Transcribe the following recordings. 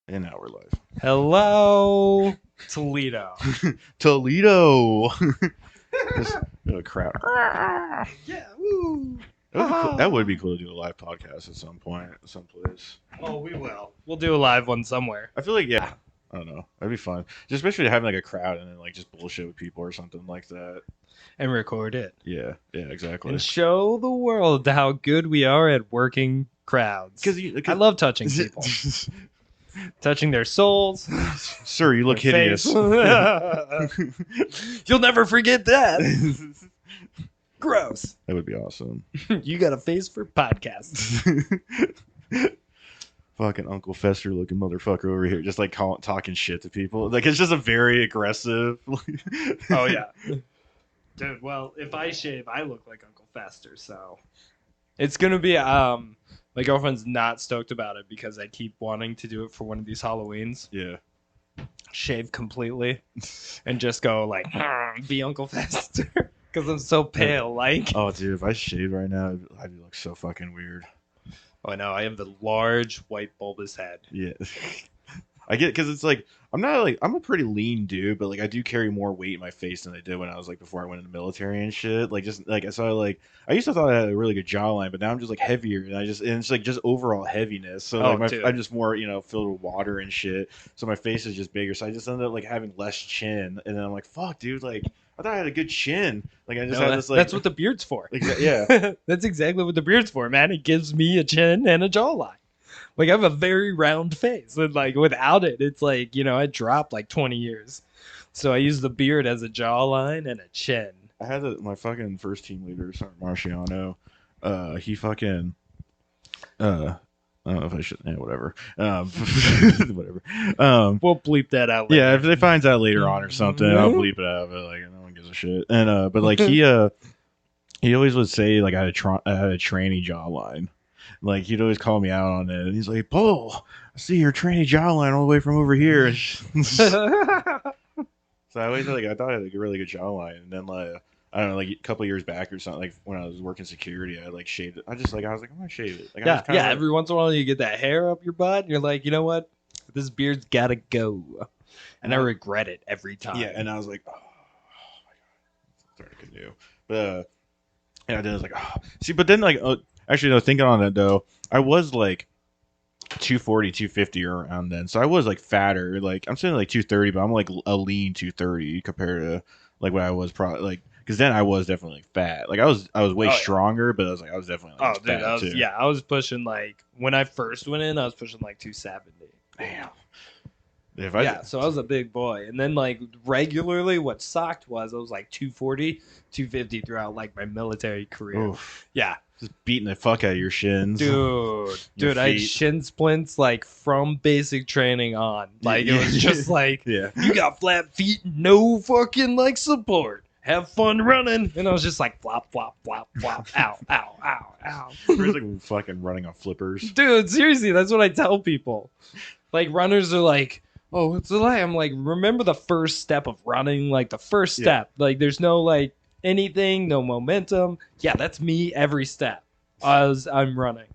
And now we're live. Hello, Toledo. Toledo. Just a crowd. Yeah, woo. That would be cool to do a live podcast at some point, someplace. Oh, we will. We'll do a live one somewhere. I feel like I don't know. That'd be fun. Just especially having like a crowd and then like just bullshit with people or something like that. And record it. Yeah, exactly. And show the world how good we are at working crowds. I love touching people. Touching their souls. Sir, you look their hideous. You'll never forget that. Gross. That would be awesome. You got a face for podcasts. Fucking Uncle Fester looking motherfucker over here, just like talking shit to people. Like it's just a very aggressive. Oh yeah, dude. Well, if I shave, I look like Uncle Fester, so it's gonna be. My girlfriend's not stoked about it because I keep wanting to do it for one of these Halloweens. Yeah. Shave completely, and just go like be Uncle Fester because I'm so pale. Like, oh, dude, if I shaved right now, I'd look so fucking weird. oh, I know. I have the large white bulbous head. Yeah. I get because it's like I'm a pretty lean dude, but like I do carry more weight in my face than I did when I was like before I went in the military and shit. Like just like I used to thought I had a really good jawline, but now I'm just like heavier and it's like just overall heaviness. So like I'm just more filled with water and shit. So my face is just bigger. So I just ended up like having less chin, and then I'm like, fuck, dude, like I thought I had a good chin. Like I just had this like that's what the beard's for. Yeah, that's exactly what the beard's for, man. It gives me a chin and a jawline. Like I have a very round face, and like without it, it's like I dropped like 20 years. So I use the beard as a jawline and a chin. I had my fucking first team leader, Sergeant Marciano. He fucking I don't know if I should. Whatever. Whatever. We'll bleep that out later. Yeah, if they finds out later on or something, I'll bleep it out. But like, no one gives a shit. And but like he always would say like I had a tranny jawline. Like he'd always call me out on it, and he's like, "Paul, I see your tranny jawline all the way from over here." So I always I thought I had like a really good jawline, and then like I don't know, like a couple of years back or something, like when I was working security, I like shaved it. I was like, I'm gonna shave it. Like, yeah. Every once in a while, you get that hair up your butt, and you're like, you know what? This beard's gotta go, and I regret it every time. Yeah, and I was like, oh my god, starting to new. But and then I was like, oh, see, but then like, actually, no, thinking on it though, I was like 240, 250 around then, so I was like fatter. Like I'm saying like 230, but I'm like a lean 230 compared to like what I was probably like. Because then I was definitely fat. Like I was way stronger, but I was definitely like fat too. Yeah, I was pushing like when I first went in, I was pushing like 270. Damn. So I was a big boy, and then like regularly, what sucked was I was like 240, 250 throughout like my military career. Oof. Yeah, just beating the fuck out of your shins, dude. I had shin splints like from basic training on. Like it was just like, yeah, you got flat feet, no fucking like support. Have fun running, and I was just like flop, flop, flop, flop, ow, ow, ow, ow. It was like fucking running on flippers, dude. Seriously, that's what I tell people. Like runners are like, oh, what's the like? I'm like, remember the first step of running, like the first step. Like there's no like anything, no momentum. Yeah, that's me every step as I'm running.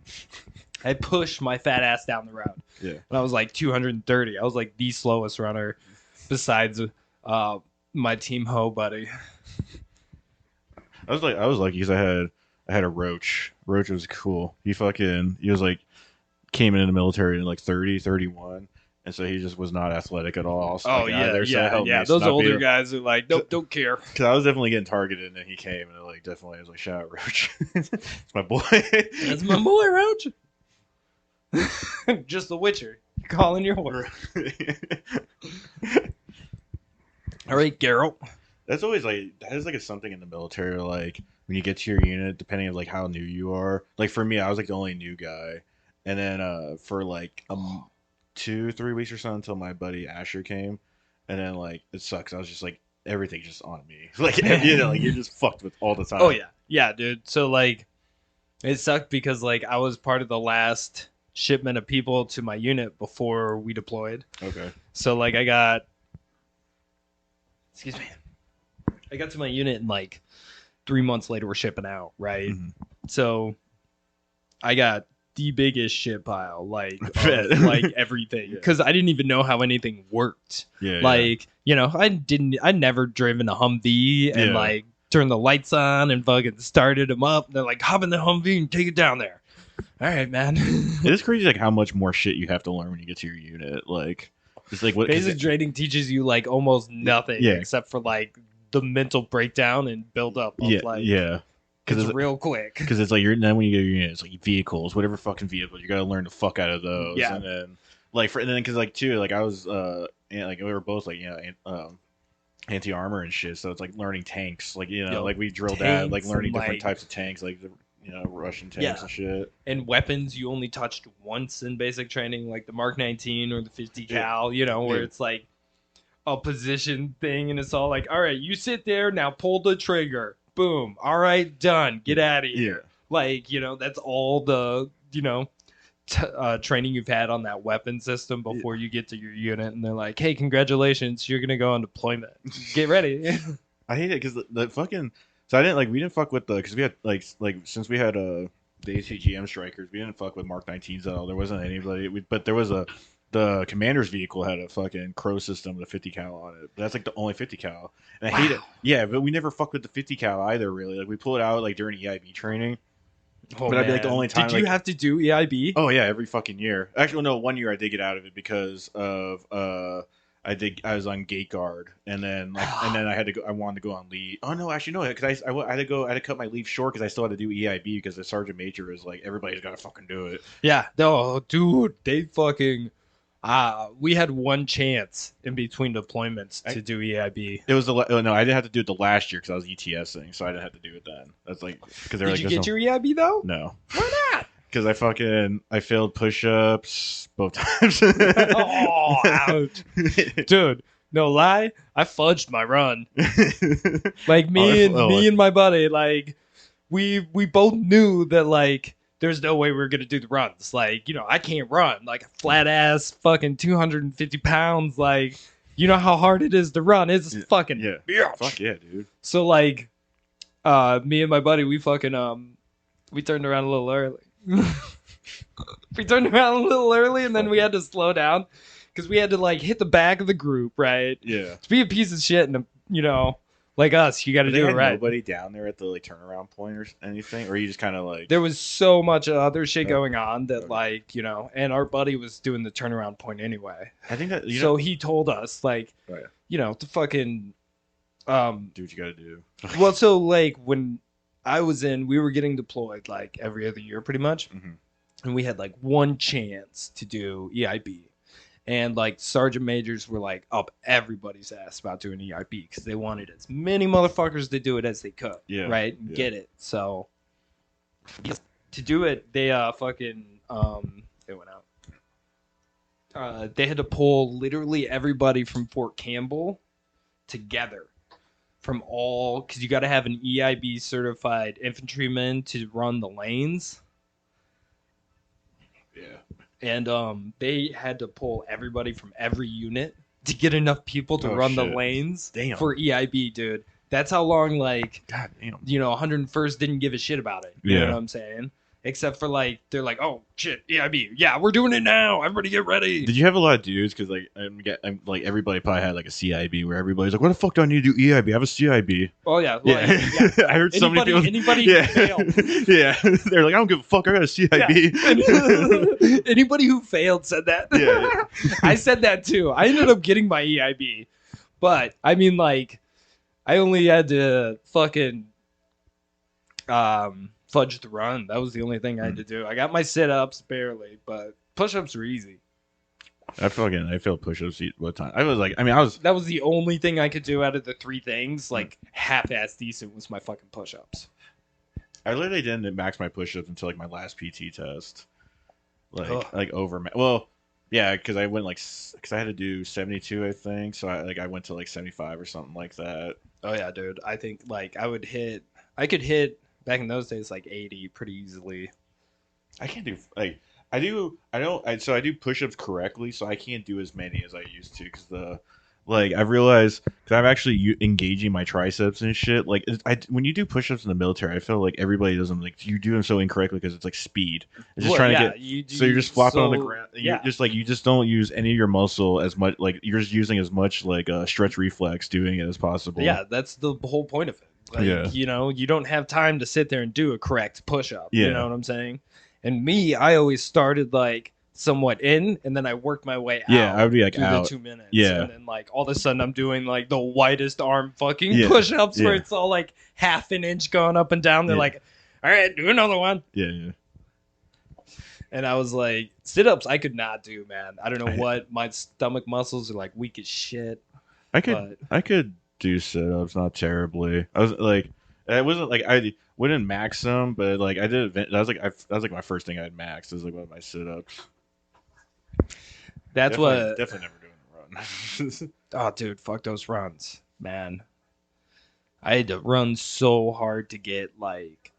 I push my fat ass down the road. Yeah. When I was like 230, I was like the slowest runner besides my team ho buddy. I was lucky because I had a Roach. Roach was cool. He was like came in the military in like 30, 31. And so he just was not athletic at all. So yeah. Those older guys are like, nope, don't care. Because I was definitely getting targeted, and then he came, and like definitely I was like, shout out Roach. It's my boy. That's my boy, Roach. Just the Witcher. You're calling your horse. All right, Geralt. That's always like that is like something in the military. Like when you get to your unit, depending on like how new you are. Like for me, I was like the only new guy, and then for like 2-3 weeks or so until my buddy Asher came, and then like it sucks. I was just like everything just on me, like like you're just fucked with all the time. Oh yeah, dude. So like it sucked because like I was part of the last shipment of people to my unit before we deployed. Okay. So like I got to my unit and like 3 months later we're shipping out, right? Mm-hmm. So I got the biggest shit pile, like Bet. of, like everything, Yeah. because I didn't even know how anything worked. Yeah. Like, you know, I never driven a Humvee and Yeah. like turned the lights on and fucking started them up. They're like, hop in the Humvee and take it down there. All right, man. It is crazy like how much more shit you have to learn when you get to your unit. Like, it's like what 'cause Basic training teaches you like almost nothing Yeah. except for like the mental breakdown and build up of yeah, like yeah. it's Because real quick. it's like you're then when you get your unit, it's like vehicles, whatever fucking vehicle, you gotta learn the fuck out of those. Yeah. And then like and then because like too, like I was and like we were both like anti armor and shit, so it's like learning tanks, like Yo, like we drilled at like tanks learning and, different like- types of tanks, like the Russian tanks Yeah. and shit. And weapons you only touched once in basic training, like the Mark 19 or the 50 Yeah. cal, you know, where Yeah. it's like a position thing and it's all like, all right, you sit there, now pull the trigger. Boom. All right, done. Get out of here. Like, you know, that's all the, you know, training you've had on that weapon system before you get to your unit. And they're like, hey, congratulations, you're going to go on deployment. Get ready. I hate it because the fucking so I didn't like we didn't fuck with the because we had like since we had the ACGM strikers, we didn't fuck with Mark 19s at all. There wasn't anybody, but there was the commander's vehicle had a fucking Crow system with a 50 cal on it. But that's like the only 50 cal, and I hate it. Wow. Yeah, but we never fucked with the 50 cal either. Really, like we pull it out like during EIB training. Oh, But I'd be like the man. only time, Did you like- have to do E EIB? Oh yeah, every fucking year. Actually, no, 1 year I did get out of it because of I was on gate guard, and then I had to go. I wanted to go on leave. Oh no, actually no, because I had to go. I had to cut my leave short because I still had to do EIB because the sergeant major is like everybody's got to fucking do it. Yeah. No, dude, they fucking. We had one chance in between deployments to do E EIB. It was no, I didn't have to do it the last year because I was ETSing, so I didn't have to do it then. That's like because they're Did like you "There's get your EIB though? no Why not? because I failed push-ups both times. Oh, ouch. Dude, no lie, I fudged my run. Like me and my buddy, like we both knew that like there's no way we were gonna do the runs. Like, you know, I can't run. Like a flat ass fucking 250 pounds, like you know how hard it is to run. It's fucking yeah, bitch. fuck yeah, dude. So like me and my buddy, we fucking we turned around a little early. We turned around a little early and then we had to slow down because we had to like hit the back of the group, right? Yeah. To be a piece of shit and you know, like us, you got to They do it had right. nobody down there at the like turnaround point or anything, or you just kind of like There was so much other shit going on that Okay. like, you know, and our buddy was doing the turnaround point anyway. I think that So he told us like, Oh, yeah. you know, to fucking do what you gotta do. well, so like when I was in, we were getting deployed like every other year pretty much. Mhm. And we had like one chance to do EIB. And like sergeant majors were like up everybody's ass about doing EIB because they wanted as many motherfuckers to do it as they could. Yeah, Right? And yeah. get it. So to do it, they fucking they went out. They had to pull literally everybody from Fort Campbell together from all because you got to have an EIB certified infantryman to run the lanes. Yeah. And they had to pull everybody from every unit to get enough people to Oh, run the shit. lanes Damn. for EIB, dude. That's how long, like, God damn. you know, 101st didn't give a shit about it. You Yeah. know what I'm saying? Except for, like, they're like, oh, shit, EIB. Yeah, we're doing it now. Everybody get ready. Did you have a lot of dudes? Because like I'm like everybody probably had like a CIB where everybody's like, "What the fuck do I need to do EIB? I have a CIB." Oh, yeah. Like, Yeah, yeah. I heard so many Anybody, people. anybody who failed. Yeah, they're like, "I don't give a fuck. I got a CIB." Anybody who failed said that. Yeah. I said that too. I ended up getting my EIB. But, I mean, like, I only had to fucking fudge the run. That was the only thing I had to do. I got my sit-ups barely, but push-ups were easy. I failed push-ups one time. I was That was the only thing I could do out of the three things. Like, half-ass decent was my fucking push-ups. I literally didn't max my push-ups until like my last PT test. Ugh. Like over. Well, yeah, because I went because I had to do 72, I think. So I went to like 75 or something like that. Oh, yeah, dude. I think, like, I could hit, back in those days, like 80 pretty easily. I can't do like I do push-ups correctly, so I can't do as many as I used to because like I've realized because I'm actually engaging my triceps and shit. Like when you do push-ups in the military, I feel like everybody does them like you do them so incorrectly because it's like speed. It's just Well, trying to yeah, get. you So you're do just flopping on the so ground. And you're yeah. just like you just don't use any of your muscle as much. Like you're just using as much like stretch reflex doing it as possible. Yeah, that's the whole point of it. Like, Yeah. you don't have time to sit there and do a correct push up. You know Yeah. what I'm saying? And me, I always started like somewhat in and then I worked my way Yeah, out I would be like through out. the 2 minutes. Yeah. And then like all of a sudden I'm doing like the widest arm fucking Yeah, push ups where yeah. it's all like half an inch going up and down. They're Yeah. like, all right, do another one. Yeah. And I was like, sit ups I could not do, man. I don't know I- what. My stomach muscles are like weak as shit. I could do sit-ups not terribly. I was like, it wasn't like I wouldn't max them, but like I did. That was like that was like my first thing I'd maxed. Was like one of my sit-ups. That's what. Definitely never doing a run. Oh, dude, fuck those runs, man. I had to run so hard to get like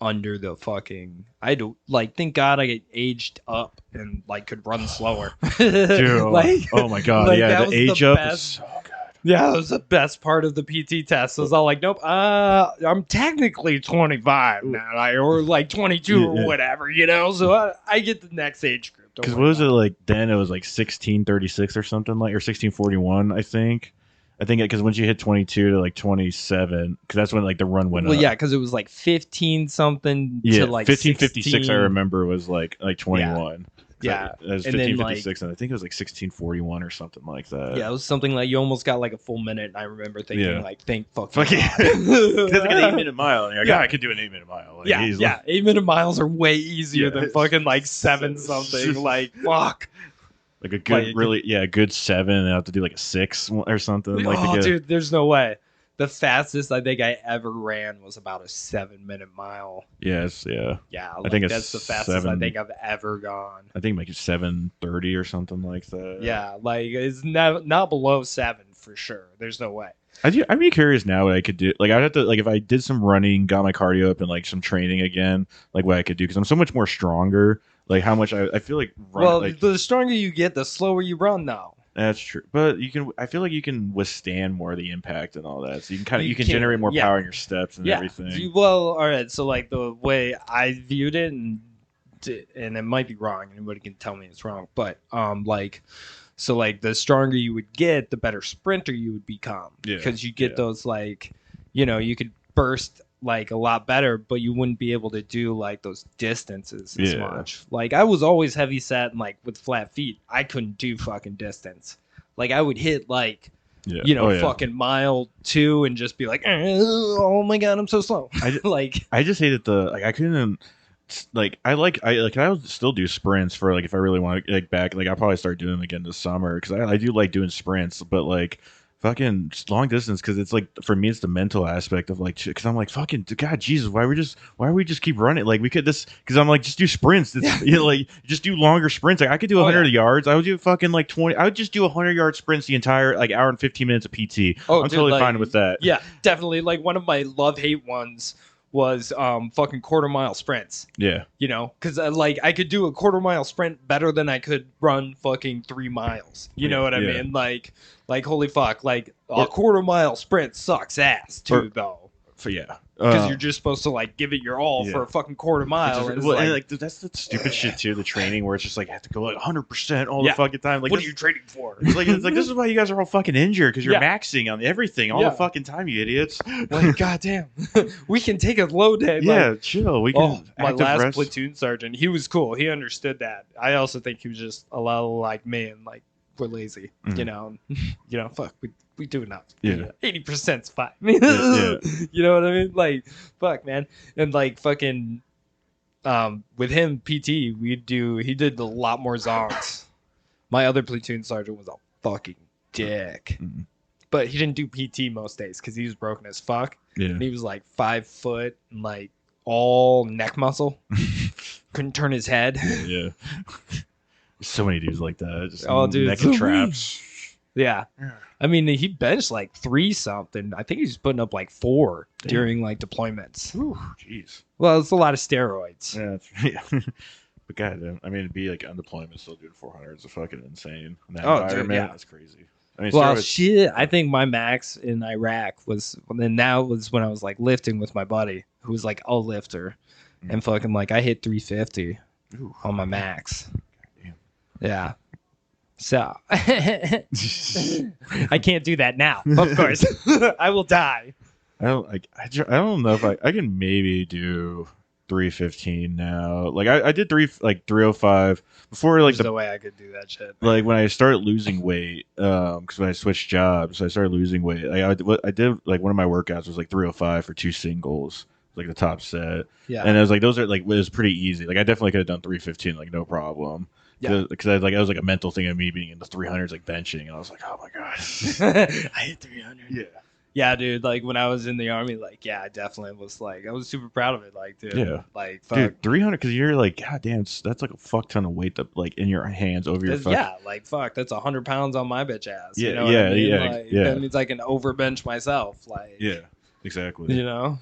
under the fucking. I had to like. Thank God I aged up and like could run slower. Dude, like, oh my god, like, yeah, that the was age the up best. is so good. Yeah, it was the best part of the PT test. I was all like, nope, I'm technically 25 now, or like 22 Yeah. or whatever, you know. So I get the next age group. Don't Because worry what was it about like then? It was like 1636 or something like, or 1641, I think. I think because once you hit 22 to like 27, because that's when like the run went Well, up. yeah, because it was like 15 something Yeah, to like 1556 I 16. remember was like 21. Yeah. It was And then, 1556 and I think it was like 1641 or something like that. Yeah, it was something like you almost got like a full minute. And I remember thinking, Yeah. like, thank fucking Fuck yeah. God. That's like an 8-minute mile. And you're like, Yeah. I could do an 8-minute mile. Like, Yeah, easily. yeah. 8-minute miles are way easier Yeah. than fucking like 7 something. Like, fuck. Like a good, Like- really, yeah, a good 7. And I have to do like a 6 or something. Like to Oh, get, dude, there's no way. The fastest I think I ever ran was about a 7-minute mile. yes, yeah. Yeah, I think it's that's the fastest I 7. think I've ever gone. I think make it 7:30 or something like that. Yeah, like it's not below 7 for sure. There's no way. I'd be curious now what I could do. Like I'd have to like if I did some running, got my cardio up, and like some training again, like what I could do because I'm so much more stronger. Like how much I feel like. Well, like, the stronger you get, the slower you run now. that's true, but you can. I feel like you can withstand more of the impact and all that. So you can kind of You you can can, generate more yeah. power in your steps and everything. Well, all right. So like the way I viewed it, and it might be wrong. Anybody can tell me it's wrong, but like. So like the stronger you would get, the better sprinter you would become. Yeah, Because you get yeah. those like, you could burst like a lot better, but you wouldn't be able to do like those distances as Yeah. much. Like I was always heavy set and like with flat feet, I couldn't do fucking distance. Like I would hit like yeah. fucking mile 2 and just be like, oh my god, I'm so slow. Like I just hated the like I couldn't like I still do sprints for like if I really want to like back like I'll probably start doing them again this summer because I do like doing sprints but like fucking just long distance because it's like for me it's the mental aspect of like because I'm like fucking god Jesus why we just keep running like we could this because I'm like just do sprints it's, like just do longer sprints like I could do 100 yards I would do fucking like 20 I would just do 100-yard sprints the entire like hour and 15 minutes of PT I'm dude, totally like, fine with that yeah, definitely. Like one of my love-hate ones was fucking quarter-mile sprints. yeah Because like I could do a quarter-mile sprint better than I could run fucking 3 miles. You know what I Yeah. mean? Like holy fuck, like a Or- quarter-mile sprint sucks ass too, though. so yeah Because you're just supposed to like give it your all yeah. for a fucking quarter mile. and it's Well, like, and like that's the stupid shit too. The training where it's just like have to go like 100% all Yeah. the fucking time. Like what are this- you training for? it's like this is why you guys are all fucking injured because you're Yeah. maxing on everything all Yeah. the fucking time, you idiots. Like goddamn, we can take a low day. yeah, Like, chill. We can. oh, my active last rest. platoon sergeant, he was cool. He understood that. I also think he was just a lot like me and like we're lazy. Mhm. You know, fuck, we do enough. Yeah. 80%'s fine. Yeah. You know what I mean? Like, fuck, man. And like fucking with him PT, he did a lot more zongs. My other platoon sergeant was a fucking dick. Mhm. But he didn't do PT most days because he was broken as fuck. Yeah. And he was like 5 foot and like all neck muscle. Couldn't turn his head. yeah. So many dudes like that. Just Oh, dude, neck so and traps. Yeah. I mean, he benched like 3 something. I think he's putting up like 4 Damn. during like deployments. Whew, jeez. Well, it's a lot of steroids. Yeah. Yeah. But god, I mean, to be like on deployment still doing 400 is fucking insane. In that Oh, dude, environment, yeah. that's crazy. I mean, Well, start with, shit. I think my max in Iraq was, and that was when I was like lifting with my buddy, who was like a lifter, and fucking like I hit 350 ooh, on my max. damn. Yeah. So I can't do that now. Of course, I will die. I don't like. I don't know if I can maybe do 315 now. Like I did 305 before. Like There's no way I could do that shit. like when I started losing weight, because when I switched jobs, I started losing weight. Like I did like one of my workouts was like 305 for 2 singles, like the top set, Yeah. and I was like those are like it was pretty easy. Like I definitely could have done 315 like no problem. Yeah. Because I was like a mental thing of me being in the 300s like benching, and I was like, oh my god, I hit 300. yeah, Yeah, dude. Like when I was in the army, like I definitely was like I was super proud of it. Like, dude, Yeah. like fuck. dude, 300 because you're like, god damn, that's like a fuck ton of weight that like in your hands over your Yeah, like fuck, that's 100 pounds on my bitch ass. Yeah, You know what yeah, I mean? yeah, Like, yeah. That means I can overbench myself. Like, yeah, exactly. you know.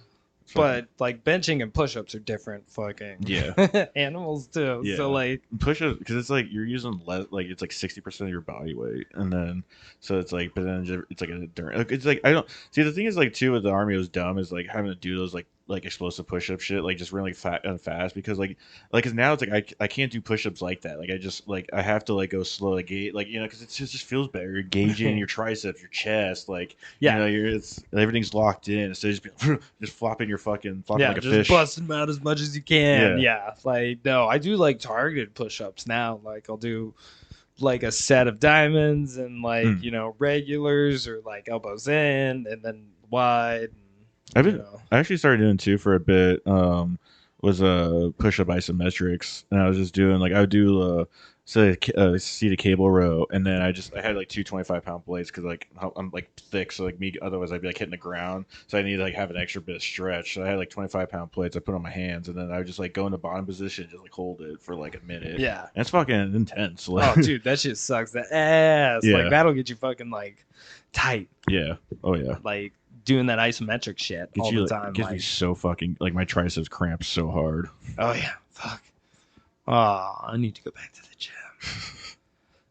But like benching and push-ups are different fucking Yeah. animals too. Yeah. So like push it because it's like you're using less, like it's like 60% of your body weight, and then so it's like, but then it's like an endurance. It's like I don't see the thing is like too with the army was dumb is like having to do those like explosive push-up shit like just really fast because like because now it's like I can't do push-ups like that. Like I just like I have to like go slow like like you know because it just feels better. You're gauging your triceps, your chest, like Yeah. you know you're it's everything's locked in instead of just flopping like a just fish. bust them out as much as you can. Yeah. Like no, I do like targeted push-ups now. Like I'll do like a set of diamonds and like you know regulars or like elbows in and then wide. I've been I actually started doing two for a bit. Was push-up isometrics, and I was just doing like I would do seated cable row, and then I had like two 25-pound plates because like I'm like thick, so like me otherwise I'd be like hitting the ground, so I need to like have an extra bit of stretch. So I had like 25-pound plates I put on my hands, and then I would just like go in the bottom position, just like hold it for like a minute. Yeah, and it's fucking intense. Like, oh, dude, that shit sucks. That ass. Yeah. Like that'll get you fucking like tight. yeah, oh yeah. Like doing that isometric shit all the time. Gives me so fucking like my triceps cramp so hard. Oh yeah, fuck. Oh, I need to go back to the gym.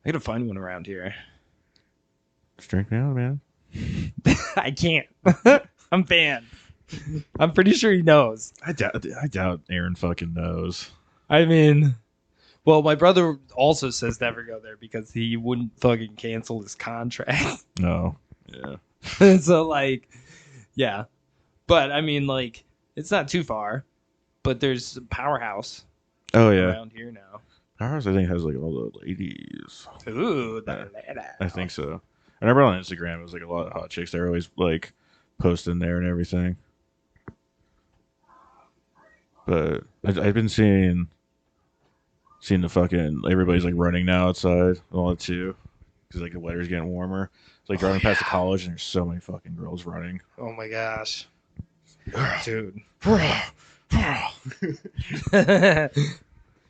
I gotta find one around here. Strength me out, man. I can't. I'm banned. I'm pretty sure he knows. I doubt Aaron fucking knows. I mean, well, my brother also says never go there because he wouldn't fucking cancel his contract. No. Yeah. So like, yeah, but I mean, like, it's not too far. But there's Powerhouse. Oh yeah. Around here now. Powerhouse, I think, has like all the ladies. Ooh, I think so. I remember on Instagram, it was like a lot of hot chicks. They're always like posting there and everything. But I've been seeing the fucking everybody's like running now outside a lot too, because like the weather's getting warmer. It's like driving past the college and there's so many fucking girls running. Oh my gosh, dude.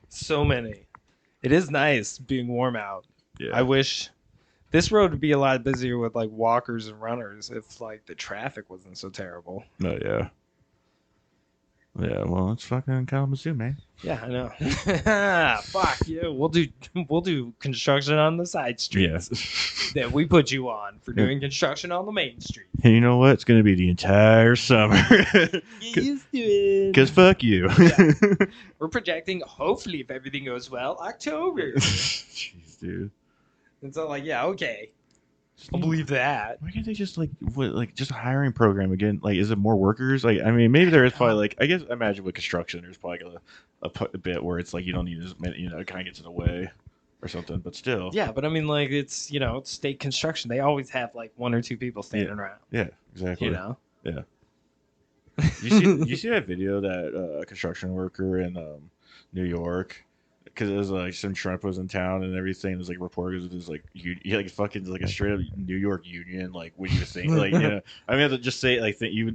So many. It is nice being warm out. Yeah. I wish this road would be a lot busier with like walkers and runners if like the traffic wasn't so terrible. Oh yeah. Yeah, well, it's fucking Kalamazoo, man. Yeah, I know. Fuck you. We'll do construction on the side streets that we put you on for doing construction on the main street. And you know what? It's gonna be the entire summer. Get used to it. Cause fuck you. Yeah. We're projecting, hopefully, if everything goes well, October. Jeez, dude. And so, like, yeah, okay, I'll believe that. Why can't they just just a hiring program again? Like, is it more workers? Like, I mean, maybe there is probably like I guess I imagine with construction, there's probably a bit where it's like you don't need as many, it kind of gets in the way or something. But still, Yeah, but I mean, like, it's it's state construction. They always have like one or two people standing around. yeah, exactly. Yeah. You see that video that a construction worker in New York, because it was like some Trump was in town and everything. It was like reporters with his like fucking like a straight up New York union. Like, what do you think? Like, I mean, I have to just say it,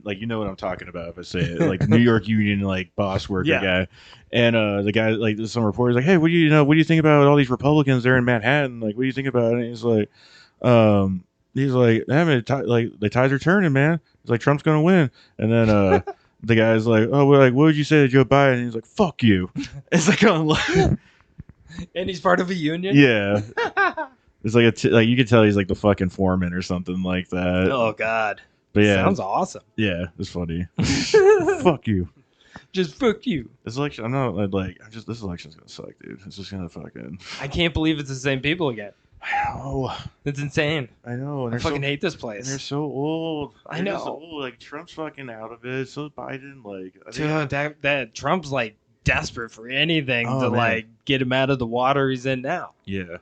like you know what I'm talking about if I say it. Like New York union like boss worker guy, and the guy like some reporters like, hey, what do you think about all these Republicans there in Manhattan? Like, what do you think about it? And he's like, the tides are turning, man. He's like, Trump's gonna win, and then the guy's like, oh, well, like, what would you say to Joe Biden? And he's like, fuck you. It's like on And he's part of a union. yeah. It's like like you could tell he's like the fucking foreman or something like that. Oh God. But yeah, Sounds awesome. yeah, it's funny. Fuck you. Just fuck you. This election, I'm not like. I'm just. This election's gonna suck, dude. It's just gonna fucking. I can't believe it's the same people again. I know. It's insane. I know. And I fucking hate this And place. they're so old. I They're just know. old. Like Trump's fucking out of it. So is Biden. Like, I think, Dude, that Trump's like desperate for anything Oh, to man. like get him out of the water he's in now. yeah,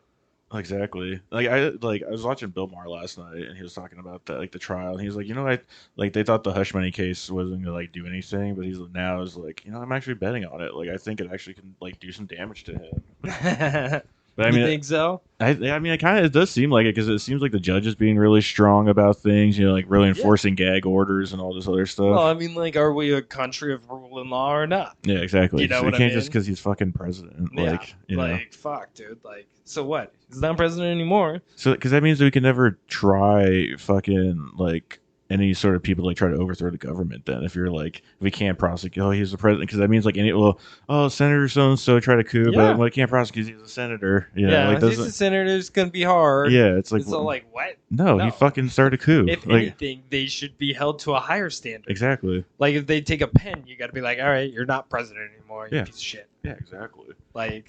exactly. I was watching Bill Maher last night, and he was talking about that, like the trial. And he was like, I like they thought the hush money case wasn't gonna like do anything, but he's now is like, I'm actually betting on it. Like I think it actually can like do some damage to him. But I You mean, think so? I mean, it does seem like it because it seems like the judge is being really strong about things. Like really enforcing gag orders and all this other stuff. Well, I mean, like, are we a country of rule and law or not? Yeah, exactly. You know So what I can't mean? just because he's fucking president. Yeah, Like, fuck, dude. Like, so what? He's not president anymore. so because that means we can never try fucking like any sort of people to, like try to overthrow the government. Then if you're like, if we can't prosecute, he's the president, because that means like Senator so and so tried a coup, Yeah. but we can't prosecute 'cause he's a senator. Yeah, like he's a senator. It's gonna be hard. yeah, it's like It's all like, what? no, he no. fucking started a coup. If Like anything, they should be held to a higher standard. exactly. Like, if they take a pen, you got to be like, all right, you're not president anymore, you Yeah. piece of shit. Yeah, exactly. Like,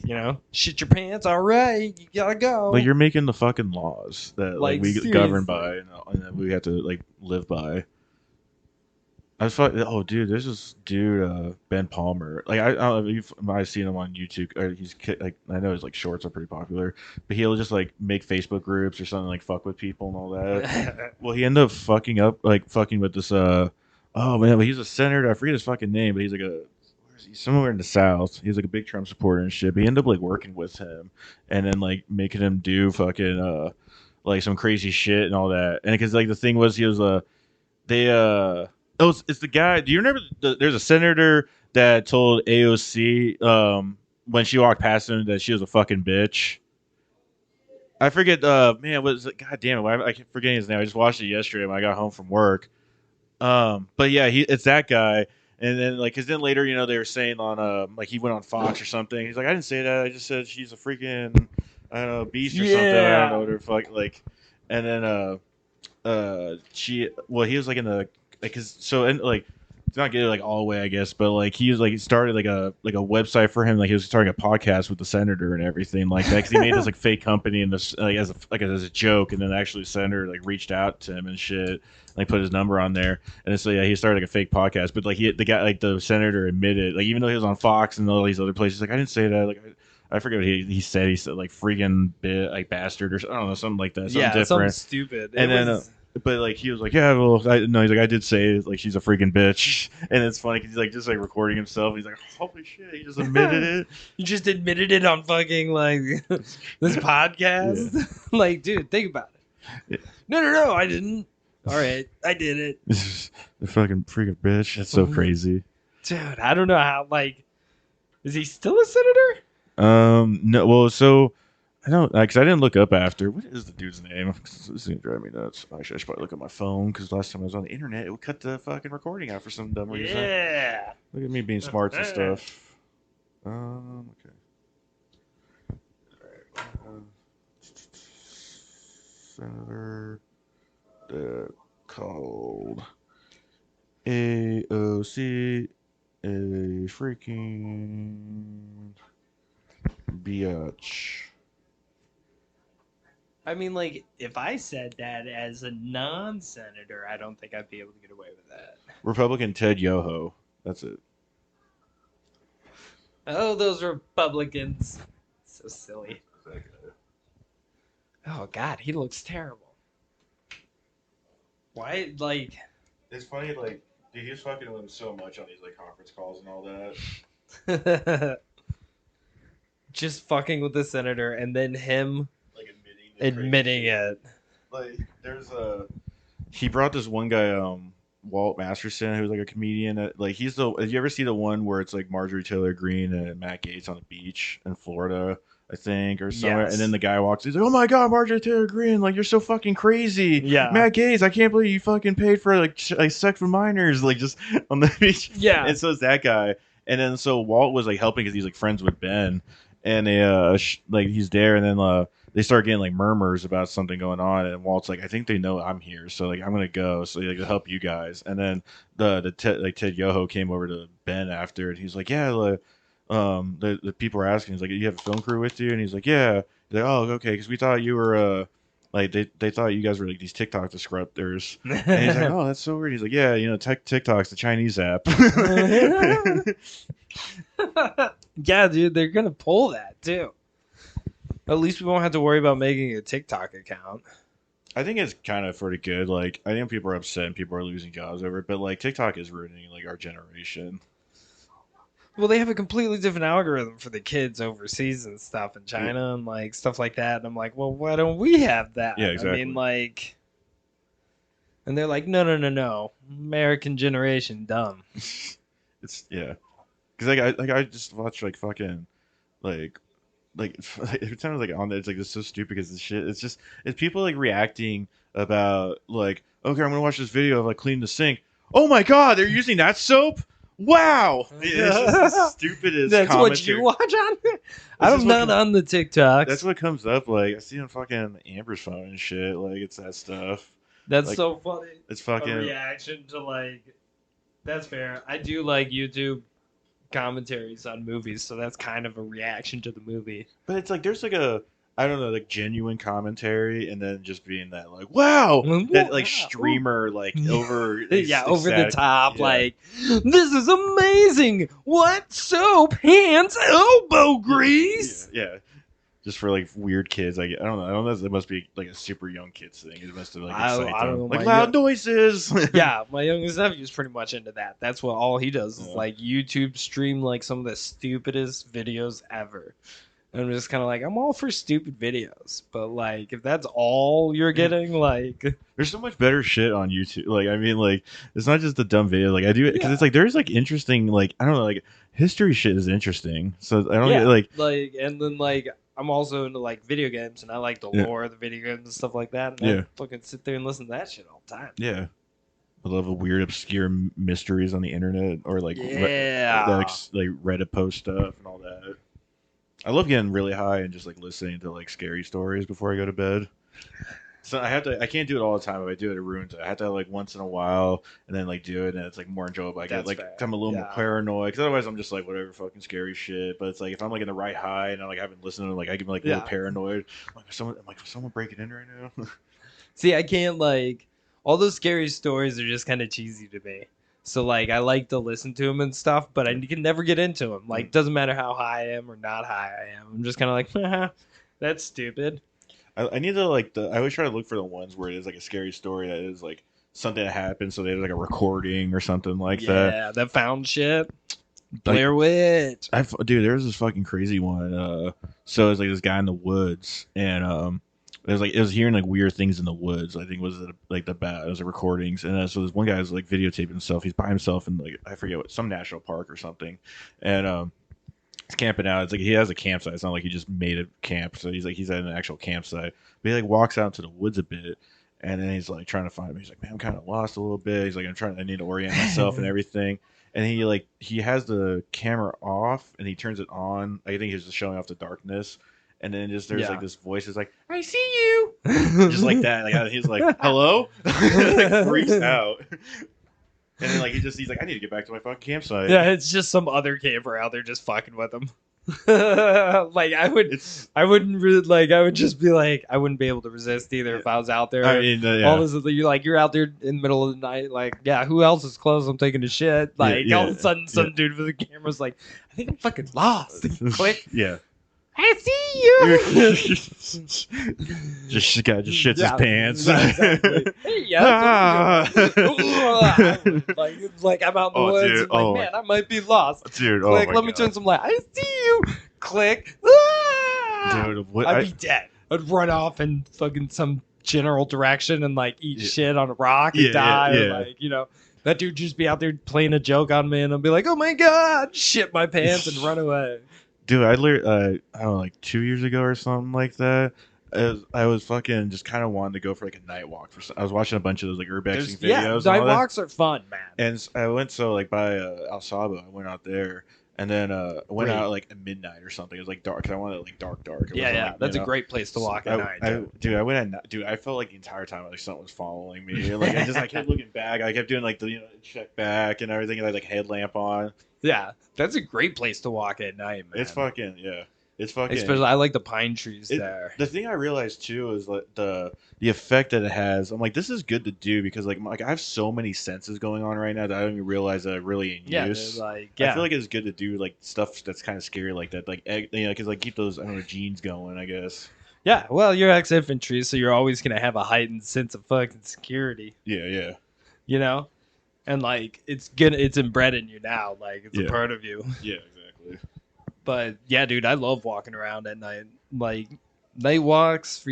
shit your pants. All right, you gotta go. Like you're making the fucking laws that like Like, we seriously. govern by, and that we have to like live by. Oh, dude, there's this dude, Ben Palmer. Like, I don't know if you might have seen him on YouTube. Or like, I know his like shorts are pretty popular, but he'll just like make Facebook groups or something, like fuck with people and all that. Well, he ended up fucking with this. Oh man, but he's a senator. I forget his fucking name, but he's like he's somewhere in the South. He's like a big Trump supporter and shit. But he ended up like working with him, and then like making him do fucking like some crazy shit and all that. And because like the thing was, he was they oh, it's the guy. Do you remember? There's a senator that told AOC when she walked past him that she was a fucking bitch. I forget. Man, was it? God damn it! I keep forgetting his name. I just watched it yesterday when I got home from work. But yeah, it's that guy. And then like, cause then later, they were saying on like he went on Fox or something. He's like, I didn't say that. I just said she's a freaking I don't know beast or something. I don't know what her fuck like. And then he was like in the because so and like it's not getting like all the way I guess, but like he was like he started like a website for him, like he was starting a podcast with the senator and everything like that, because he made this like fake company and this like as a joke, and then actually the senator like reached out to him and shit, like put his number on there, and then, so yeah, he started like a fake podcast, but like the senator admitted, like even though he was on Fox and all these other places, like I didn't say that, like I forget what he said. He said like freaking like bastard or I don't know, something like that. Something different. Something stupid. And then, but like he was like, yeah, well, he's like, I did say like she's a freaking bitch, and it's funny because he's like just like recording himself. He's like, holy shit, he just admitted it. You just admitted it on fucking like this podcast. Yeah. Like, dude, think about it. Yeah. No, I didn't. All right, I did it, The fucking freaking bitch. That's so crazy. dude. I don't know how. Like, is he still a senator? No, well, so I don't, because I didn't look up after. What is the dude's name? This is gonna drive me nuts. Actually, I should probably look at my phone, because last time I was on the internet, it would cut the fucking recording out for some dumb reason. Yeah. Look at me being smart and stuff. Okay. Senator called AOC a freaking biatch. I mean, like, if I said that as a non-senator, I don't think I'd be able to get away with that. Republican Ted Yoho. That's it. Oh, those Republicans. So silly. Oh, God, he looks terrible. Why, like... It's funny, like, dude, he was fucking with him so much on these, like, conference calls and all that. Just fucking with the senator, and then him Like, admitting it. Like, there's he brought this one guy, Walt Masterson, who's like a comedian. Like, he's did you ever see the one where it's like Marjorie Taylor Greene and Matt Gaetz on the beach in Florida, I think, or somewhere? Yes. And then the guy walks, he's like, oh my God, Marjorie Taylor Greene, like, you're so fucking crazy. Yeah. Matt Gaetz, I can't believe you fucking paid for like sex with minors, like, just on the beach. Yeah. And so it's that guy. And then so Walt was like helping because he's like friends with Ben. And like he's there, and then they start getting like murmurs about something going on, and Walt's like, I think they know I'm here, so like I'm gonna go, so like to help you guys. And then Ted Yoho came over to Ben after, and he's like, yeah, the people are asking, he's like, you have a film crew with you, and he's like, yeah. He's like, oh, okay, because we thought you were like they thought you guys were like these TikTok disruptors, and he's like, oh, that's so weird. He's like, yeah, TikTok's the Chinese app. Yeah, dude, they're gonna pull that too. At least we won't have to worry about making a TikTok account. I think it's kind of pretty good. Like, I think people are upset and people are losing jobs over it, but like TikTok is ruining like our generation. Well, they have a completely different algorithm for the kids overseas and stuff in China and like stuff like that. And I'm like, well, why don't we have that? Yeah, exactly. I mean, like, and they're like, no, American generation, dumb. It's because I just watch like fucking like every time I was like on there, it's like it's so stupid because the shit. It's people like reacting about like, okay, I'm gonna watch this video of like cleaning the sink. Oh my god, they're using that soap. Wow, it's just the stupidest. That's commentary. what you watch on there. I'm not on the TikToks. That's what comes up. Like I see on fucking Amber's phone and shit. Like it's that stuff. That's like, so funny. It's fucking a reaction to like. That's fair. I do like YouTube commentaries on movies, so that's kind of a reaction to the movie. But it's like there's like a I don't know, like genuine commentary, and then just being that like wow, that like streamer like over over the top, like this is amazing. What soap, hands, elbow grease? Yeah. Just for like weird kids, I don't know. It must be like a super young kids thing. It must have like excite them. Like loud noises. Yeah, my youngest nephew is pretty much into that. That's what all he does is like YouTube stream like some of the stupidest videos ever. And I'm just kind of like, I'm all for stupid videos, but like if that's all you're getting, like there's so much better shit on YouTube. Like I mean, like it's not just the dumb video. Like I do it because it's like there's like interesting like I don't know like history shit is interesting. So I don't get like and then like. I'm also into like video games, and I like the lore of the video games and stuff like that. And I fucking sit there and listen to that shit all the time. Yeah, I love weird, obscure mysteries on the internet, or like like Reddit post stuff and all that. I love getting really high and just like listening to like scary stories before I go to bed. So I can't do it all the time. If I do it, it ruins it. I have to like once in a while and then like do it, and it's like more enjoyable. I get like I'm a little more paranoid because otherwise I'm just like whatever fucking scary shit. But it's like if I'm like in the right high and I like haven't listened to it, like I get like a little paranoid. I'm like someone breaking in right now. See, I can't like all those scary stories are just kind of cheesy to me. So like I like to listen to them and stuff, but I can never get into them. Like doesn't matter how high I am or not high I am. I'm just kind of like that's stupid. I need to like I always try to look for the ones where it is like a scary story that is like something that happened, so there's like a recording or something like that. Yeah, that found shit. Blair Witch. Dude, there's this fucking crazy one. So it's like this guy in the woods, and it was hearing like weird things in the woods. I think it was like it was the recordings, and so this one guy was like videotaping himself. He's by himself in like I forget what some national park or something, and he's camping out. It's like he has a campsite. It's not like he just made a camp. So he's at an actual campsite. But he like walks out into the woods a bit, and then he's like trying to find him. He's like, man, I'm kind of lost a little bit. He's like, I need to orient myself and everything. And he has the camera off and he turns it on. I think he's just showing off the darkness. And then there's like this voice is like, I see you, just like that. Like he's like, hello, like freaks out. And then like he's like, I need to get back to my fucking campsite. Yeah, it's just some other camper out there just fucking with him. Like I wouldn't really like. I would just be like, I wouldn't be able to resist either if I was out there. I mean, all of a sudden you're out there in the middle of the night. Like, yeah, who else is close? I'm taking a shit. Like all of a sudden, some dude with a camera's like, I think I'm fucking lost. Click. Yeah. I see you. just shits his pants. Exactly. Hey, like I'm out in the woods. Dude, and man, I might be lost. Dude, click. Let me turn some light. I see you. Click. Dude, what? I'd be dead. I'd run off in fucking some general direction and like eat shit on a rock and die. Yeah. Or, like that dude just be out there playing a joke on me, and I'll be like, oh my god, shit my pants and run away. Dude, I learned, I don't know, like 2 years ago or something like that. I was fucking just kind of wanting to go for like a night walk. I was watching a bunch of those like urbexing videos. Yeah, night walks are fun, man. And I went by Al Sabo. I went out there, and then went Great. out like at midnight or something. It was like dark. 'Cause I wanted like dark. It Yeah, wasn't yeah. like, That's a great place to walk at night. dude, I went at night. Dude, I felt like the entire time like something was following me. Like I kept looking back. I kept doing like the check back and everything. And I had, like headlamp on. Yeah, that's a great place to walk at night, man. It's fucking yeah. It's fucking. Especially, I like the pine trees there. The thing I realized too is like the effect that it has. I'm like, this is good to do because like I have so many senses going on right now that I don't even realize that I'm really in Yeah, use. like I feel like it's good to do like stuff that's kind of scary like that, like because like keep those I don't know genes going. I guess. yeah. Well, you're ex-infantry, so you're always gonna have a heightened sense of fucking security, Yeah. you know. And like it's inbred in you now, like it's a Yeah. part of you. Yeah, exactly. But yeah, dude, I love walking around at night. Like night walks,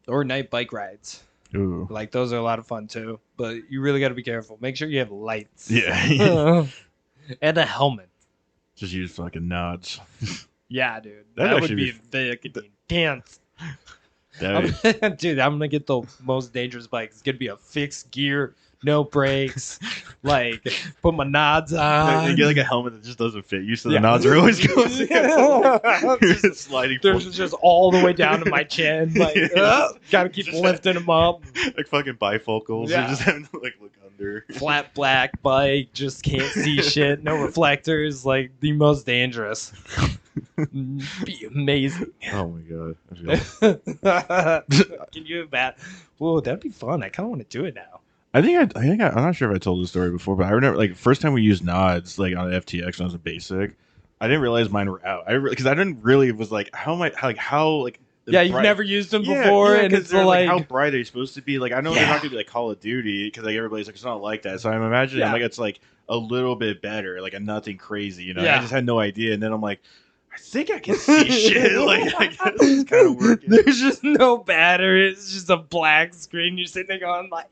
or night bike rides. Ooh. Like those are a lot of fun too. But you really got to be careful. Make sure you have lights. Yeah. And a helmet. Just use fucking nods. Yeah, dude. That'd That would actually be be fucking intense. That Dude, I'm gonna get the most dangerous bike. It's gonna be a fixed gear, no brakes. Like put my nods on. you get like a helmet that just doesn't fit you, so Yeah. the nods are always going. Just- You're sliding There's forward. just all the way down to my chin. Like, Yeah. gotta keep Just- lifting them up. like fucking bifocals. Yeah. You're just having to like look under. Flat black bike, just can't see shit. No reflectors. Like the most dangerous. Be amazing. Oh my god. I feel- Can you imagine? Whoa, that'd be fun. I kind of want to do it now. I'm not sure if I told this story before, but I remember like first time we used nods like on FTX when I was a basic. I didn't realize mine were out. Because I didn't really was like how am I how Yeah, you've bright- never used them before, and 'cause it's they're, like, how bright are you supposed to be? Like I know they're Yeah. not gonna be like Call of Duty because like everybody's like it's not like that. So I'm imagining Yeah. like it's like a little bit better, like a nothing crazy. You know, Yeah. I just had no idea, and then I'm like, I think I can see shit. Like I guess it's kind of working. There's just no battery. It's just a black screen. You're sitting there going like,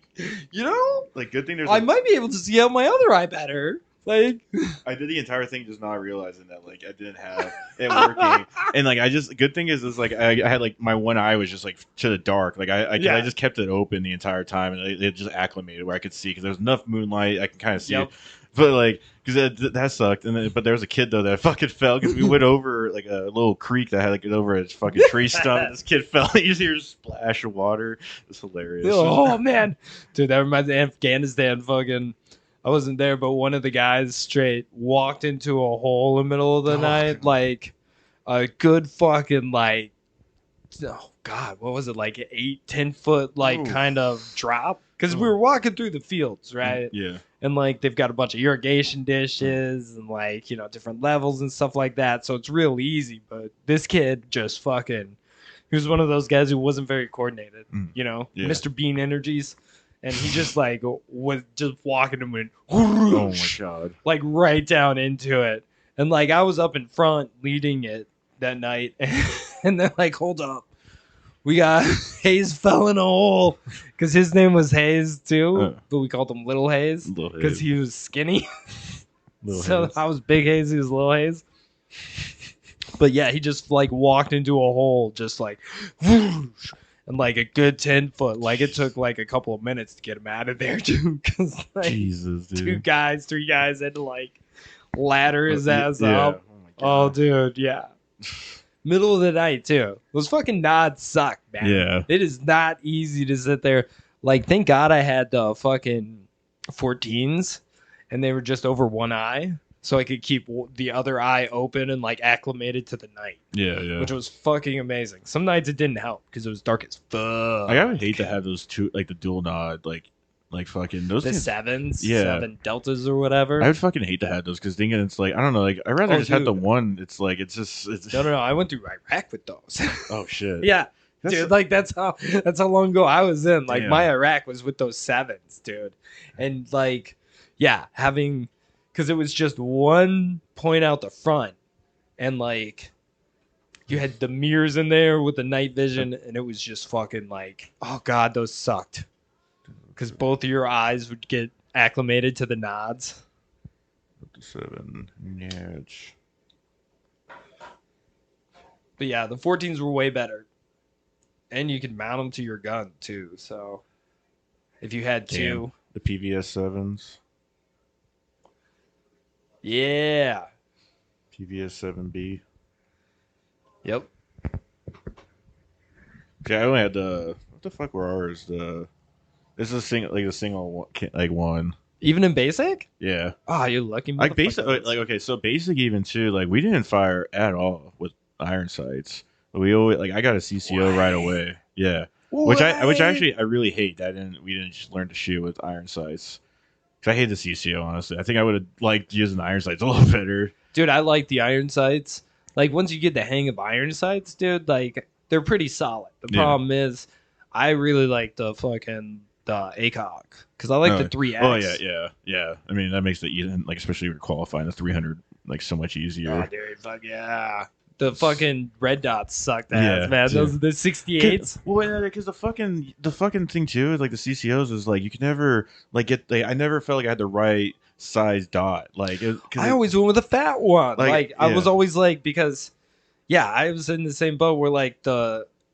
you know, Like good thing there's. I Like, might be able to see out my other eye better. Like, I did the entire thing just not realizing that like I didn't have it working, and like I just good thing is like I had like my one eye was just like to the dark, like I Yeah. just kept it open the entire time, and it just acclimated where I could see because there was enough moonlight I can kind of see Yep. it, but like because that sucked, and then but there was a kid though that fucking fell because we went over like a little creek that had like over a fucking tree stump, and this kid fell. You just hear a splash of water. It's hilarious. oh man, dude, that reminds me of Afghanistan. Fucking, I wasn't there, but one of the guys straight walked into a hole in the middle of the Oh, night, God. like a good fucking like, oh god, what was it, like an 8-10 foot like Ooh. kind of drop? Because we Oh. were walking through the fields, right? Yeah. And like they've got a bunch of irrigation dishes and like, you know, different levels and stuff like that. So it's real easy. But this kid just fucking, he was one of those guys who wasn't very coordinated, Mm. you know, Yeah. Mr. Bean energies. And he just like was just walking and went, Oh my god. like right down into it. And like I was up in front leading it that night. And they're like, hold up. We got Hayes fell in a hole because his name was Hayes too, but we called him Little Hayes because he was skinny. So I was Big Hayes, he was Little Hayes. But yeah, he just like walked into a hole, just like, whoosh, and like a good 10 foot. Like it took like a couple of minutes to get him out of there too, because like Jesus, dude. 3 guys had to like ladder his ass Yeah. up. Oh my Oh, god. dude, yeah. Middle of the night too. Those fucking nods suck, man. Yeah. It is not easy to sit there. Like, thank God I had the fucking 14s, and they were just over one eye, so I could keep the other eye open and like acclimated to the night, Yeah. which was fucking amazing. Some nights it didn't help because it was dark as fuck. I would hate to have those two, like the dual nod, like fucking those. The things- 7s, Yeah. 7 deltas or whatever. I would fucking hate to have those because thinking it's like I don't know, like I'd rather Oh, just have the dude. one. It's like it's just it's No, I went through Iraq with those. oh shit. Yeah. That's- Dude, like that's how long ago I was in. Like Damn. my Iraq was with those 7s, dude. And like, yeah, having because it was just one point out the front, and like you had the mirrors in there with the night vision, and it was just fucking like, oh god, those sucked. Because both of your eyes would get acclimated to the nods. 7. Yeah. But yeah, the 14s were way better. And you could mount them to your gun too. So if you had two, The PVS 7s. yeah. TVS 7B. Yep. Okay, I only had the what the fuck were ours? This is a single one, like one. Even in basic? Yeah, Oh, you lucky like basic, motherfuckers. like okay, so basic even too. Like we didn't fire at all with iron sights. We always like I got a CCO right away. Yeah, which actually I really hate that we didn't just learn to shoot with iron sights. 'Cause I hate the CCO honestly. I think I would have liked using the iron sights a little better. Dude, I like the iron sights. Like once you get the hang of iron sights, dude, like they're pretty solid. The Yeah. problem is, I really like the ACOG because I like the 3X. Oh yeah. I mean that makes it even like especially if you're qualifying the 300 like so much easier. Oh, dude, fuck yeah. The fucking red dots sucked Yeah, ass, man. dude. Those are the 68s. Well, because the fucking thing too is like the CCOs is like you can never like get. Like, I never felt like I had the right size dot. Like I always went with a fat one. Like, I yeah. was always like because, yeah, I was in the same boat where like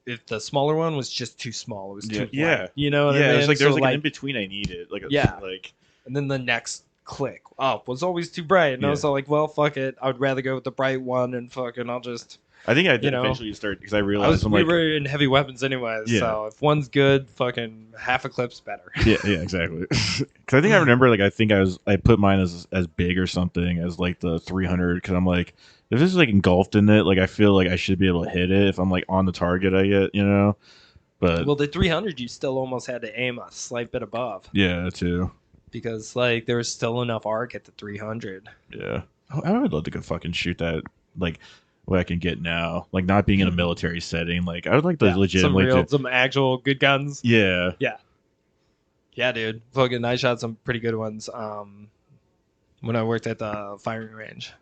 if the smaller one was just too small, it was too Yeah. light, you know what I yeah. mean? It's like there's So, like an in between I needed. Like Yeah. like and then the next click up was always too bright, and I was all like, well, fuck it, I would rather go with the bright one, and fucking I'll just. I think I did You know, eventually start because I realized I'm we like were in heavy weapons anyways, Yeah. so if one's good, fucking half a clip's better. yeah exactly. Because I think I remember like I put mine as big or something as like the 300 because I'm like if this is like engulfed in it like I feel like I should be able to hit it if I'm like on the target I get but Well, the 300 you still almost had to aim a slight bit above yeah too because like there was still enough arc at the 300. yeah I would love to go fucking shoot that like what I can get now like not being in a military setting like I would like to some legitimately some actual good guns. yeah Yeah, dude. Fucking I shot some pretty good ones when I worked at the firing range.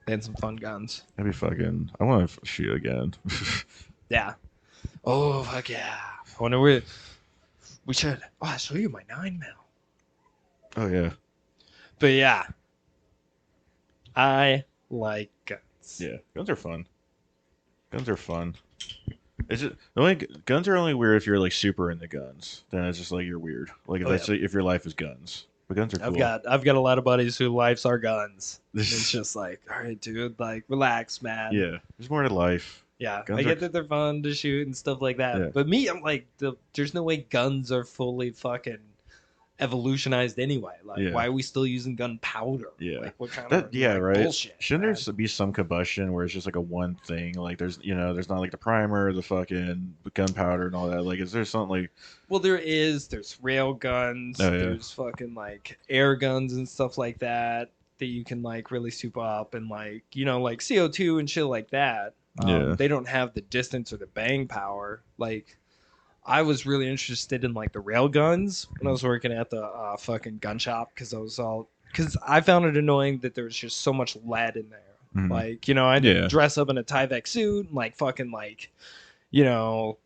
They had some fun guns. that'd be fucking I want to shoot again. Yeah. Oh fuck yeah. I wonder where we should I'll show you my 9mm. Oh yeah But yeah. I like guns. yeah guns are fun. It's just, the only guns are only weird if you're like super into guns. Then it's just like you're weird. Like if Oh, that's if your life is guns. But guns are cool. I've got a lot of buddies who lives are guns. It's just like, all right, dude, like relax, man. yeah, there's more to life. Yeah, Guns I get are- that they're fun to shoot and stuff like that. Yeah. But me, I'm like, there's no way guns are fully fucking evolutionized anyway. Like, Yeah. why are we still using gunpowder? Yeah. Like, what kind That of yeah like, right. bullshit? Shouldn't man? there be some combustion where it's just like a one thing? Like there's there's not like the primer, the fucking gunpowder and all that. Like is there something like Well, there's rail guns, Oh, yeah. there's fucking like air guns and stuff like that you can like really soup up and like like CO2 and shit like that. Yeah. They don't have the distance or the bang power. Like I was really interested in like the rail guns when I was working at the fucking gun shop because I found it annoying that there was just so much lead in there. Mhm. Like I had to Yeah. dress up in a Tyvek suit and like fucking like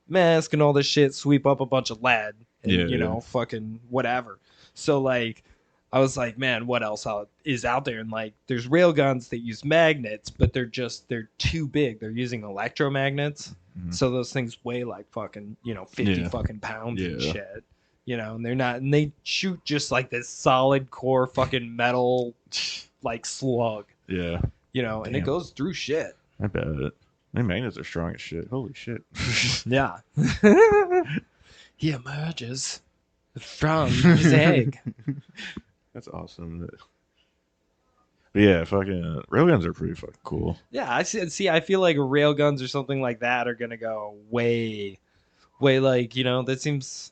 mask and all this shit, sweep up a bunch of lead and Yeah. fucking whatever. So like I was like, man, what else is out there? And like there's rail guns that use magnets, but they're too big. They're using electromagnets. Mhm. So those things weigh like fucking 50 Yeah. fucking pounds and Yeah. shit. And they're not, and they shoot just like this solid core fucking metal like slug, yeah, and it Damn. goes through shit. I bet. My magnets are strong as shit. Holy shit. Yeah. He emerges from his egg. That's awesome. But yeah, fucking railguns are pretty fucking cool. Yeah, I see. I feel like rail guns or something like that are gonna go way, like that seems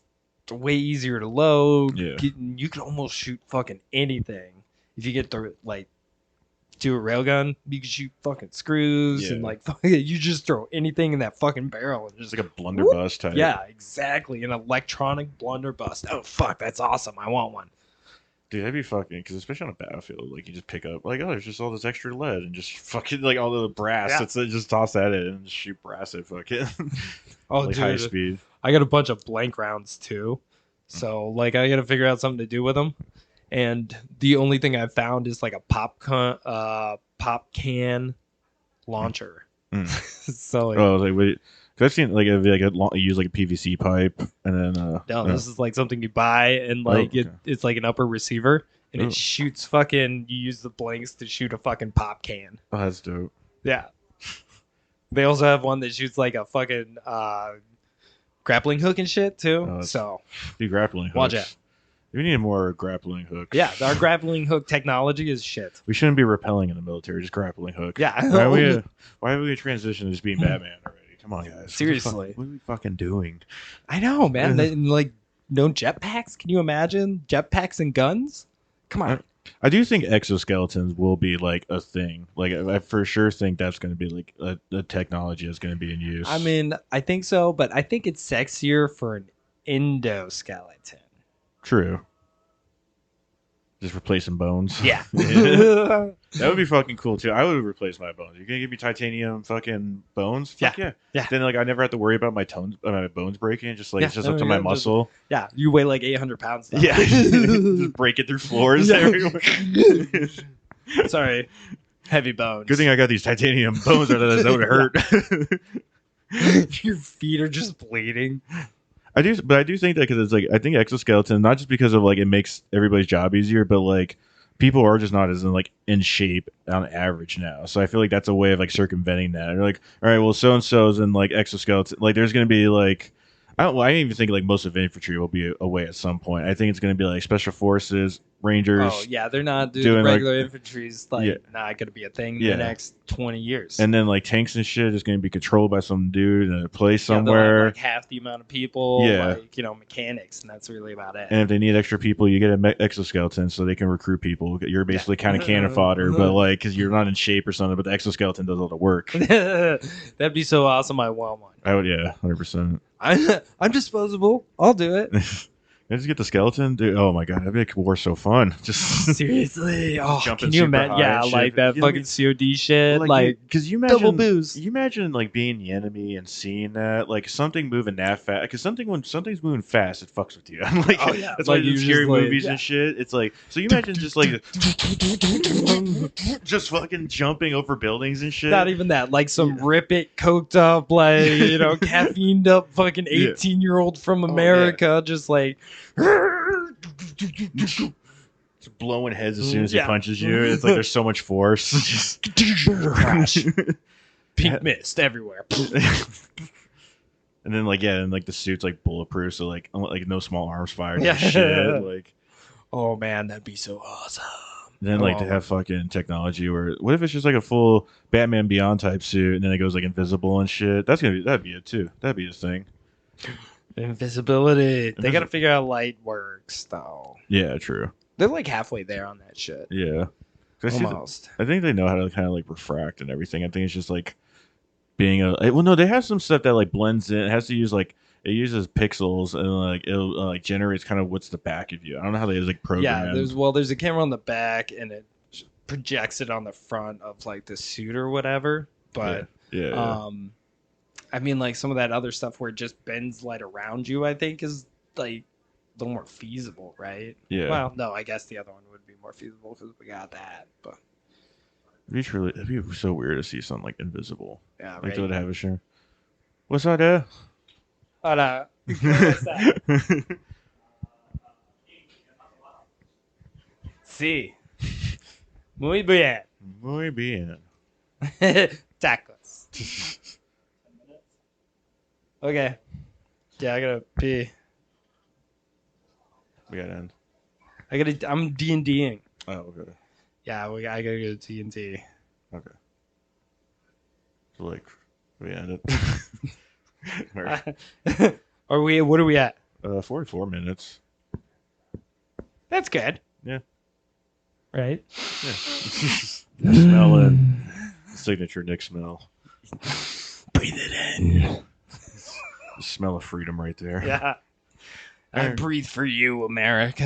way easier to load. Yeah. You can almost shoot fucking anything if you get the like do a railgun. You can shoot fucking screws and Yeah. like you just throw anything in that fucking barrel and It's just like a blunderbuss type. yeah, exactly, an electronic blunderbuss. Oh fuck, that's awesome. I want one. Dude, that'd be fucking, because especially on a battlefield, like you just pick up, like, oh, there's just all this extra lead and just fucking, like, all the brass. Yeah. It's just toss that in and just shoot brass at fucking, Oh, like, dude, high speed. I got a bunch of blank rounds too. So like I got to figure out something to do with them. And the only thing I've found is like a pop can launcher. Mm. So like, Oh, like, wait. Cause I've seen, like, if you use, like, a PVC pipe and then, no, this is like something you buy and like okay. it's like an upper receiver and Ooh. it shoots fucking. You use the blinks to shoot a fucking pop can. Oh, that's dope. Yeah. They also have one that shoots like a fucking grappling hook and shit too. that's- So Dude, grappling hooks. Watch out. We need more grappling hooks. yeah, our grappling hook technology is shit. We shouldn't be repelling in the military, just grappling hook. Yeah. Why are we transition to just being Batman already? Come on, guys. Seriously. What are we fucking doing? I know, man. Like no jetpacks. Can you imagine jetpacks and guns? Come on. I do think exoskeletons will be like a thing. Like I for sure think that's going to be like a technology that's going to be in use. I mean, I think so, but I think it's sexier for an endoskeleton. True. Just replacing bones. Yeah. That would be fucking cool too. I would replace my bones. You're gonna give me titanium fucking bones? Fuck yeah. Yeah. Then like I never have to worry about my bones breaking. Just like Yeah, it's just there up to we my go. Just- muscle. Yeah, you weigh like 800 pounds. Now. Yeah. Just break it through floors Yeah. everywhere. Sorry, heavy bones. Good thing I got these titanium bones, or that would hurt. Your feet are just bleeding. I do think that because it's like I think exoskeleton, not just because of like it makes everybody's job easier, but like people are just not as in shape on average now. So I feel like that's a way of like circumventing that. They're like, all right, well, so and so's in like exoskeleton. Like there's gonna be like I don't even think like most of infantry will be away at some point. I think it's gonna be like special forces, rangers. Oh yeah, they're not doing doing, like- regular infantry's like Yeah. not gonna be a thing in Yeah. the next 20 years. And then like tanks and shit is going to be controlled by some dude in a place Yeah, they'll have, somewhere. like half the amount of people, Yeah. like mechanics, and that's really about it. And if they need extra people, you get an exoskeleton so they can recruit people. You're basically kind of cannon fodder, but like because you're not in shape or something. But the exoskeleton does all the work. That'd be so awesome. I want one. I would, yeah, 100%. I'm disposable. I'll do it. I just get the skeleton, dude. Oh my god, that'd make war so fun. Just Seriously. Oh, Jumping can you super imagine? high Yeah, and shit. like that You know what I fucking COD shit. Like, because you imagine double boost. You imagine like being the enemy and seeing that like something moving that fast. Because when something's moving fast, it fucks with you. I'm like, Oh, yeah. that's Like, why you in scary just, like, movies yeah. and shit. It's like so you imagine just like just fucking jumping over buildings and shit. not even that. Like some rip it, coked up, like, caffeined up fucking Yeah. 18-year-old from yeah. America, just like. Just blowing heads as soon as he Yeah. punches you. It's like there's so much force. Just Crash. and Pink mist everywhere. then the suit's like bulletproof, so like no small arms fired. Yeah. And shit. Like Oh man, that'd be so awesome. then like to have fucking technology where what if it's just like a full Batman Beyond type suit and then it goes like invisible and shit. That'd be it too. That'd be a thing. Invisibility. They gotta figure out light works though. Yeah, true. They're like halfway there on that shit. Yeah. 'Cause Almost. I think they know how to kind of like refract and everything. I think it's just like being they have some stuff that like blends in. It has to use like it uses pixels and like it'll like generates kind of what's the back of you. I don't know how they like program. Yeah, there's a camera on the back and it projects it on the front of like the suit or whatever. But yeah. I mean like some of that other stuff where it just bends light around you, I think is like a little more feasible, right? Yeah. Well, no, I guess the other one would be more feasible because we got that. But It'd be so weird to see something like invisible. yeah, Like right. they would have a show. What's that there? But, what's that? Sí. Muy bien. Muy bien. Tacos. Okay. Yeah, I gotta pee. We got to end. I'm D&Ding. Oh, okay. Yeah, I gotta go to T&T. Okay. So like we ended. What are we at? 44 minutes. That's good. Yeah. Right? Yeah. Smelling. Signature Nick smell. Breathe it in. The smell of freedom right there. Yeah. I breathe for you, America.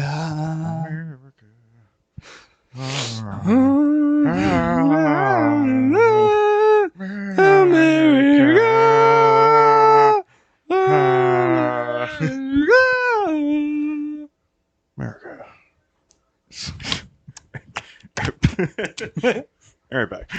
America. All right, back.